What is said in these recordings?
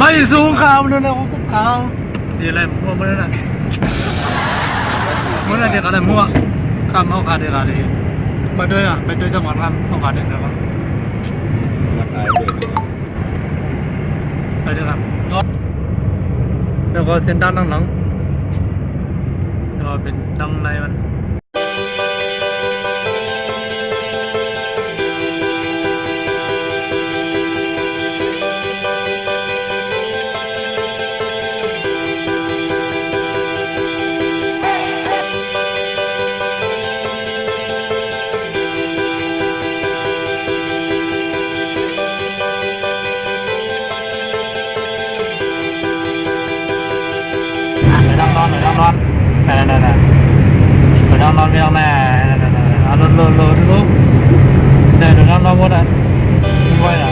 ไม่สูงข่าวนั่นนะของสุข่าวดีอะไรมั่วมันนั่นน่ะมันอะไรเด็กอะไรมั่วคำเอาขาดเด็กอะไรไปด้วยอ่ะไปด้วยจังหวัดคำเอาขาดเด็กนะครับไปด้วยครับแล้วก็เส้นด้านหลังแล้วก็เป็นดังในมันนอนนั่นไปนอนไม่ต้องแม่เอาลุ้นเดี๋ยวนอนหมดอ่ะไม่ไหวอ่ะ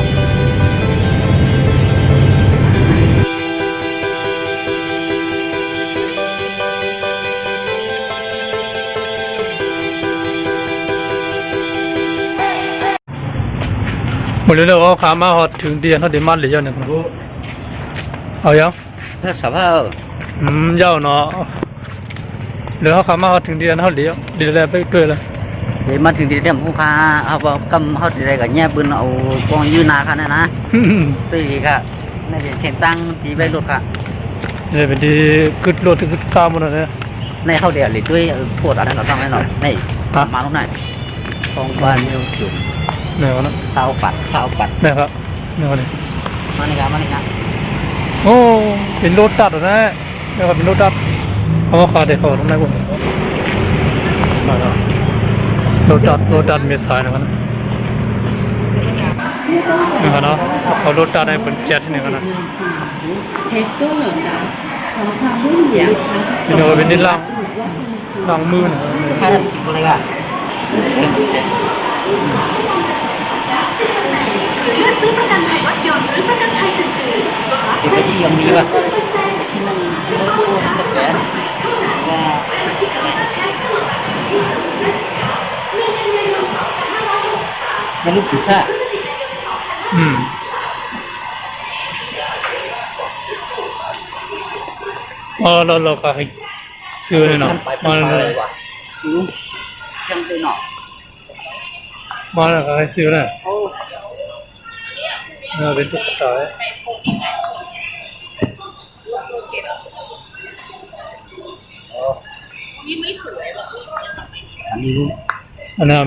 หมดเลยเราขามาหอดถึงเดียนเขาเดมันเลยเจ้าเนี่ยเอายังถ้าสภาพเจ้าเนาะเดี๋ยวเขาขามาหอดถึงเดียนเขาเดี๋ยวอะไรไปด้วยเลยเดี๋ยวมาถึงที่เรื่องผู้ค้าเอากำเขาอะไรกับแง่ปืนเอากองยืนนาค่ะนะตีค่ะในเส้นตั้งตีใบรถค่ะเนี่ยเป็นที่กึดรถกึดข้ามหมดเลยในเข้าเดียวหรือด้วยปวดอะไรเราต้องให้หน่อยนี่มาตรงไหนตรงบ้านมิวจุดเนี่ยวะนะเสาปัดเนี่ยครับเนี่ยวันนี้มานี่ครับโอ้เป็นรถตัดนะเนี่ยครับเป็นรถตัดเขาขาดเด็กเขาตรงไหนบุ๋มรถตัดเมสายนะครับเนี่ยเนาะเขารถตัดให้เป็นเจ็ตเนี่ยนะนี่เราเป็นที่ล่างมือนะอะไรกันเลือกซื้อประกันภัยรถยนต์หรือประกันภัยอื่นๆที่ที่ยังมีป่ะที่มันรถตู้สเปนว่าไม่รู้กี่ชาเราก็ให้ซื้อเลยเนาะมาเลยยังซื้อเนาะมาเลยก็ให้ซื้อเลยเป็นตุ๊กตาอันนี้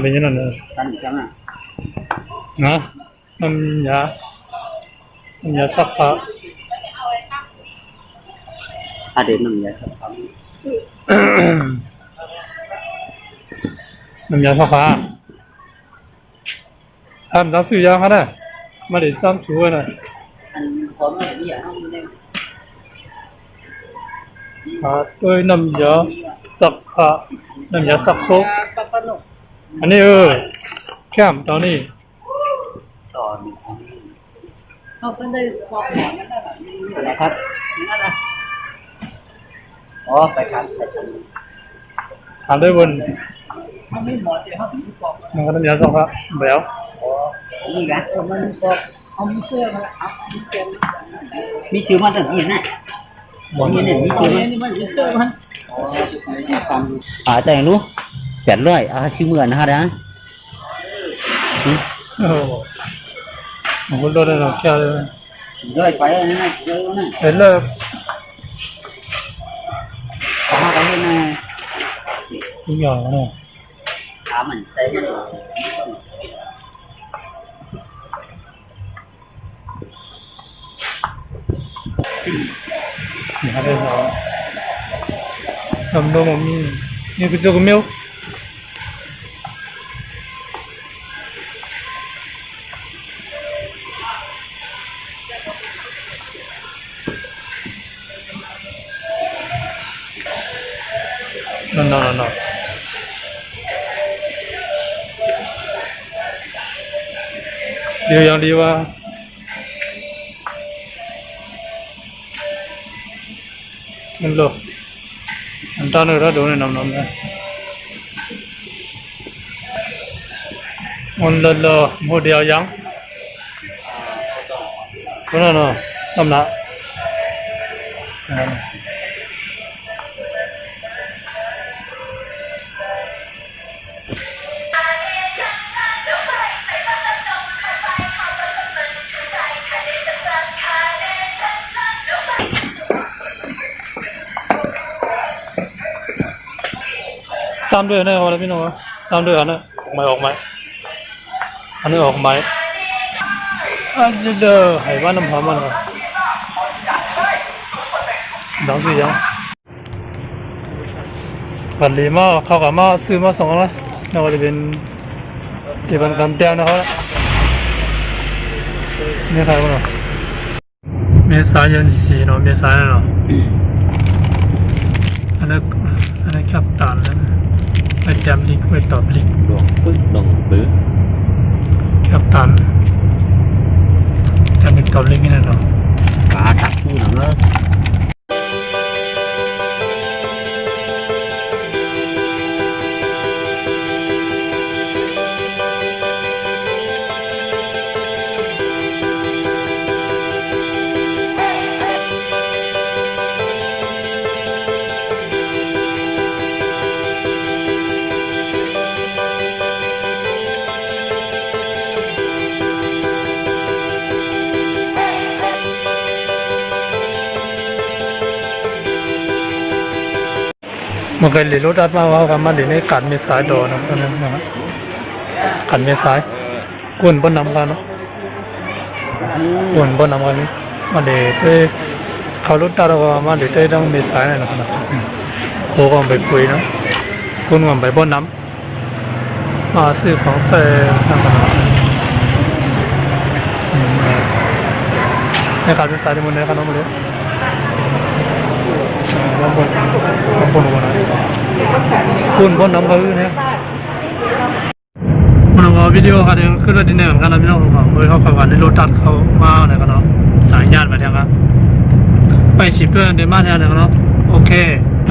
เป็นยังไงนะน้ำยาซักผ้าเด็กน้ำยาซักผ้าน้ำยาซักผ้าทำตั้งสื่อยางเขาได้มาเดี๋ยวจำสูไว้หน่อยด้วยน้ำยาซักผ้าน้ำยาซักโครกอันนี้แคมตอนนี้เขาเป็นได้บอกนะครับนั่นนะไปครับทำได้บนมันก็น้ำยาซักผ้าแล้วนี่แหละมันก็เอาเสื้อมาอัพมีชื่อมันแบบนี้นะมีเนี่ยมีชื่อมันใจรู้800ชื่อเหมือนนะฮะนะมันก็โดนเราแค่เลย400ไปแล้วนะเห็นเลยขอมาไปเลยนะทุกอย่างเนี่ยถามมันใจนี่อะไรเหรอทำโดนมีนี่คือเจ้ากุมิวno điều yang đi qua mình lo anh ta nữa đó đồ này nằm này mình lo một điều yang cái nào nằm nè จำด้วยนะเอาละพี่น้องจำด้วยนะออกไหมอันนี้ออกไหมอันนี้เด้อให้บ้านน้ำหอมมันดังสิยังปันลีมาเข้ากับมาซื้อมาสองแล้วแล้วก็จะเป็นที่เป็นกันเตียวนะครับนี่ใครบ้างเมษายนสี่เนาะเมษายนเนาะอันนี้แคปตันนะไปแจมลิกไปตอบลิก ดวงปึ๊กดวงปื้อ แคปตันแจมลิกตอบลิกนี่เนาะ ปลาตักคู่หนังเลิกมันก็เลยรถอัดมาว่ากันมาเดี๋ยวนี้กัดมีสายโดนนะครับกัดมีสายกุนบนน้ำกันเนาะกุนบนน้ำกันนี่มาเดี๋ยวเขารถตัดก็มาเดี๋ยวต้องมีสายนะครับโค้งไปคุยเนาะกุนกันไปบนน้ำมาซื้อของใจนะครับในการเป็นสายที่มันในขนมเลยลำบนนะคุณบนน้ำเขาเนี่ยมันเอาวิดีโอกันเองขึ้นรถดินเนอร์กันนะพี่น้องครับเฮ้ยเขาขับกันในรถตัดเขามาเนี่ยกันเนาะจ่ายญาติมาแทนครับไปชิปด้วยเดมาแทนเนี่ยกันเนาะโอเคไป